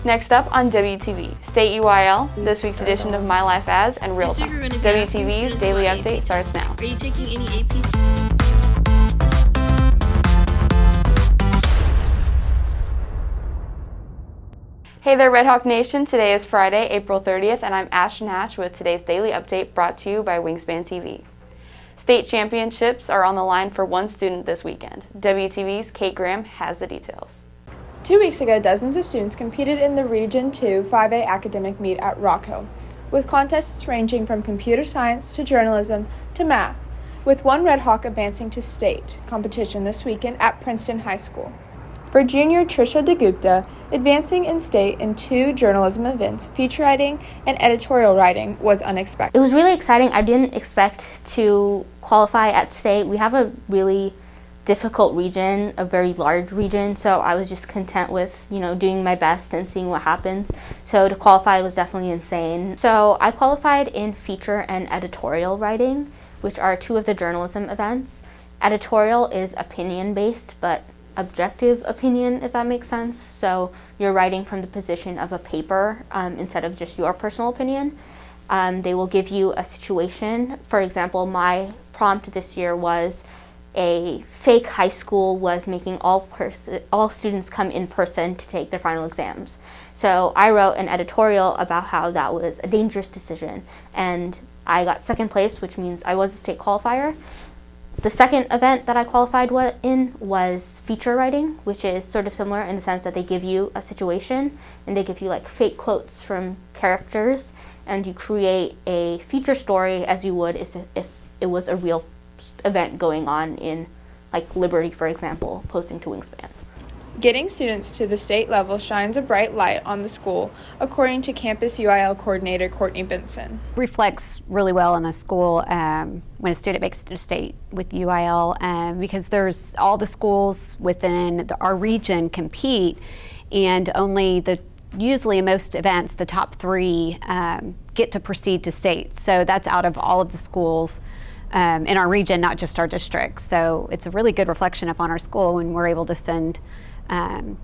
Next up on WTV, State UIL, this week's edition of My Life As and Real Time. WTV's Daily Update starts now. Are you taking any AP? Hey there, Red Hawk Nation. Today is Friday, April 30th, and I'm Ashton with today's Daily Update brought to you by Wingspan TV. State championships are on the line for one student this weekend. WTV's Kate Graham has the details. 2 weeks ago, dozens of students competed in the Region 2 5A academic meet at Rockhill, with contests ranging from computer science to journalism to math, with one Red Hawk advancing to state competition this weekend at Princeton High School. For junior Trisha DeGupta, advancing in state in 2 journalism events, feature writing and editorial writing, was unexpected. It was really exciting. I didn't expect to qualify at state. We have a really difficult region, a very large region, so I was just content with, doing my best and seeing what happens. So to qualify was definitely insane. So I qualified in feature and editorial writing, which are 2 of the journalism events. Editorial is opinion-based, but objective opinion, if that makes sense. So you're writing from the position of a paper instead of just your personal opinion. They will give you a situation. For example, my prompt this year was a fake high school was making all students come in person to take their final exams. So I wrote an editorial about how that was a dangerous decision, and I got second place, which means I was a state qualifier. The second event that I qualified in was feature writing, which is sort of similar in the sense that they give you a situation and they give you like fake quotes from characters, and you create a feature story as you would if it was a real event going on in like Liberty, for example, posting to Wingspan. Getting students to the state level shines a bright light on the school, according to Campus UIL Coordinator Courtney Benson. Reflects really well on the school when a student makes it to state with UIL, because there's all the schools within our region compete, and only usually in most events, the top 3 get to proceed to state. So that's out of all of the schools in our region, not just our district. So it's a really good reflection upon our school when we're able to send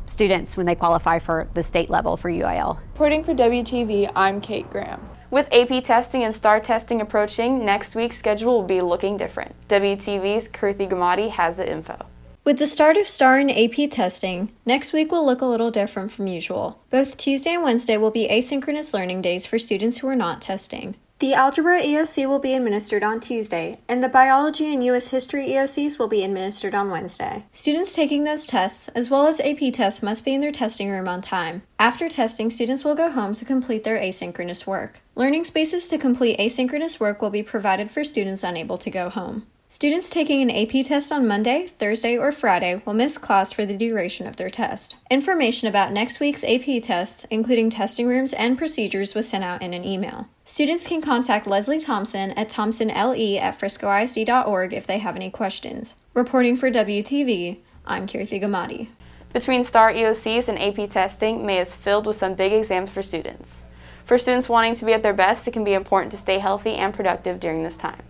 students when they qualify for the state level for UIL. Reporting for WTV, I'm Kate Graham. With AP testing and STAR testing approaching, next week's schedule will be looking different. WTV's Kirthi Gamadi has the info. With the start of STAR and AP testing, next week will look a little different from usual. Both Tuesday and Wednesday will be asynchronous learning days for students who are not testing. The Algebra EOC will be administered on Tuesday, and the Biology and U.S. History EOCs will be administered on Wednesday. Students taking those tests, as well as AP tests, must be in their testing room on time. After testing, students will go home to complete their asynchronous work. Learning spaces to complete asynchronous work will be provided for students unable to go home. Students taking an AP test on Monday, Thursday, or Friday will miss class for the duration of their test. Information about next week's AP tests, including testing rooms and procedures, was sent out in an email. Students can contact Leslie Thompson at thompsonle@friscoisd.org if they have any questions. Reporting for WTV, I'm Kirthi Gamadi. Between STAR EOCs and AP testing, May is filled with some big exams for students. For students wanting to be at their best, it can be important to stay healthy and productive during this time.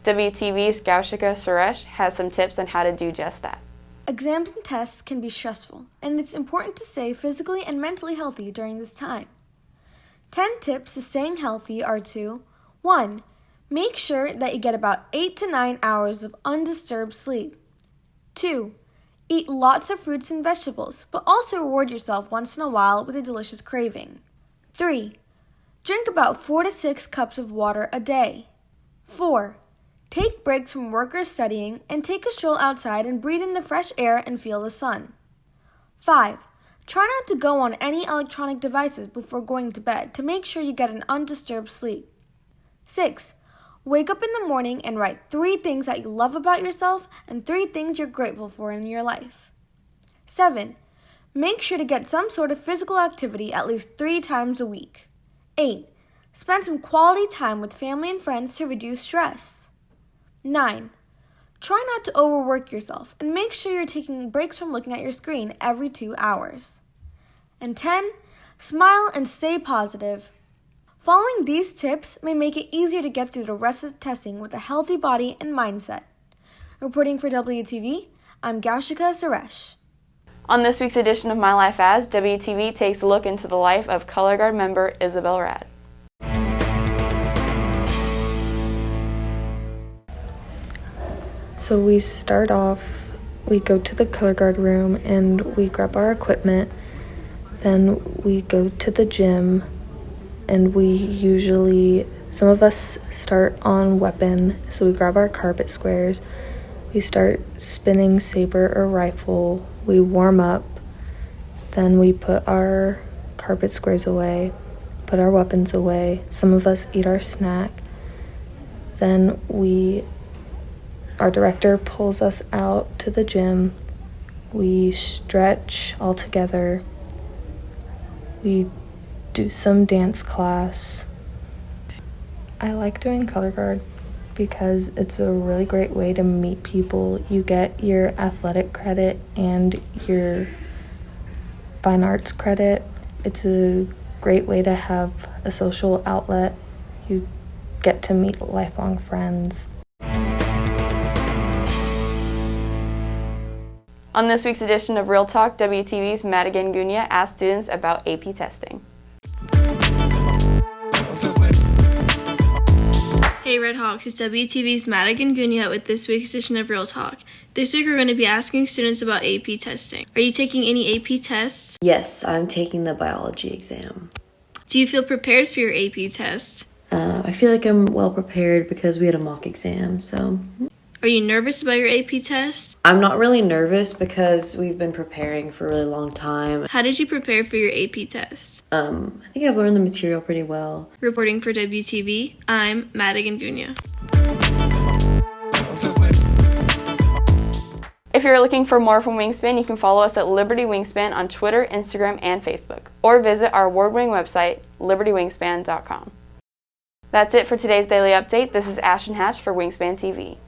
WTV's Gaushika Suresh has some tips on how to do just that. Exams and tests can be stressful, and it's important to stay physically and mentally healthy during this time. 10 tips to staying healthy are to 1. Make sure that you get about 8 to 9 hours of undisturbed sleep. 2. Eat lots of fruits and vegetables, but also reward yourself once in a while with a delicious craving. 3. Drink about 4 to 6 cups of water a day. 4. Take breaks from work or studying and take a stroll outside and breathe in the fresh air and feel the sun. 5. Try not to go on any electronic devices before going to bed to make sure you get an undisturbed sleep. 6. Wake up in the morning and write 3 things that you love about yourself and 3 things you're grateful for in your life. 7. Make sure to get some sort of physical activity at least 3 times a week. 8. Spend some quality time with family and friends to reduce stress. 9. Try not to overwork yourself and make sure you're taking breaks from looking at your screen every 2 hours. And 10. Smile and stay positive. Following these tips may make it easier to get through the rest of the testing with a healthy body and mindset. Reporting for WTV, I'm Gaushika Suresh. On this week's edition of My Life As, WTV takes a look into the life of Color Guard member Isabel Rad. So we start off, we go to the Color Guard room and we grab our equipment. Then we go to the gym and some of us start on weapon. So we grab our carpet squares. We start spinning saber or rifle. We warm up. Then we put our carpet squares away, put our weapons away. Some of us eat our snack. Then our director pulls us out to the gym. We stretch all together. We do some dance class. I like doing Color Guard because it's a really great way to meet people. You get your athletic credit and your fine arts credit. It's a great way to have a social outlet. You get to meet lifelong friends. On this week's edition of Real Talk, WTV's Madigan Gunya asked students about AP testing. Hey Red Hawks, it's WTV's Madigan Gunya with this week's edition of Real Talk. This week we're going to be asking students about AP testing. Are you taking any AP tests? Yes, I'm taking the biology exam. Do you feel prepared for your AP test? I feel like I'm well prepared because we had a mock exam, so. Are you nervous about your AP test? I'm not really nervous because we've been preparing for a really long time. How did you prepare for your AP test? I think I've learned the material pretty well. Reporting for WTV, I'm Madigan Gunya. If you're looking for more from Wingspan, you can follow us at Liberty Wingspan on Twitter, Instagram, and Facebook, or visit our award-winning website, libertywingspan.com. That's it for today's Daily Update. This is Ashton for Wingspan TV.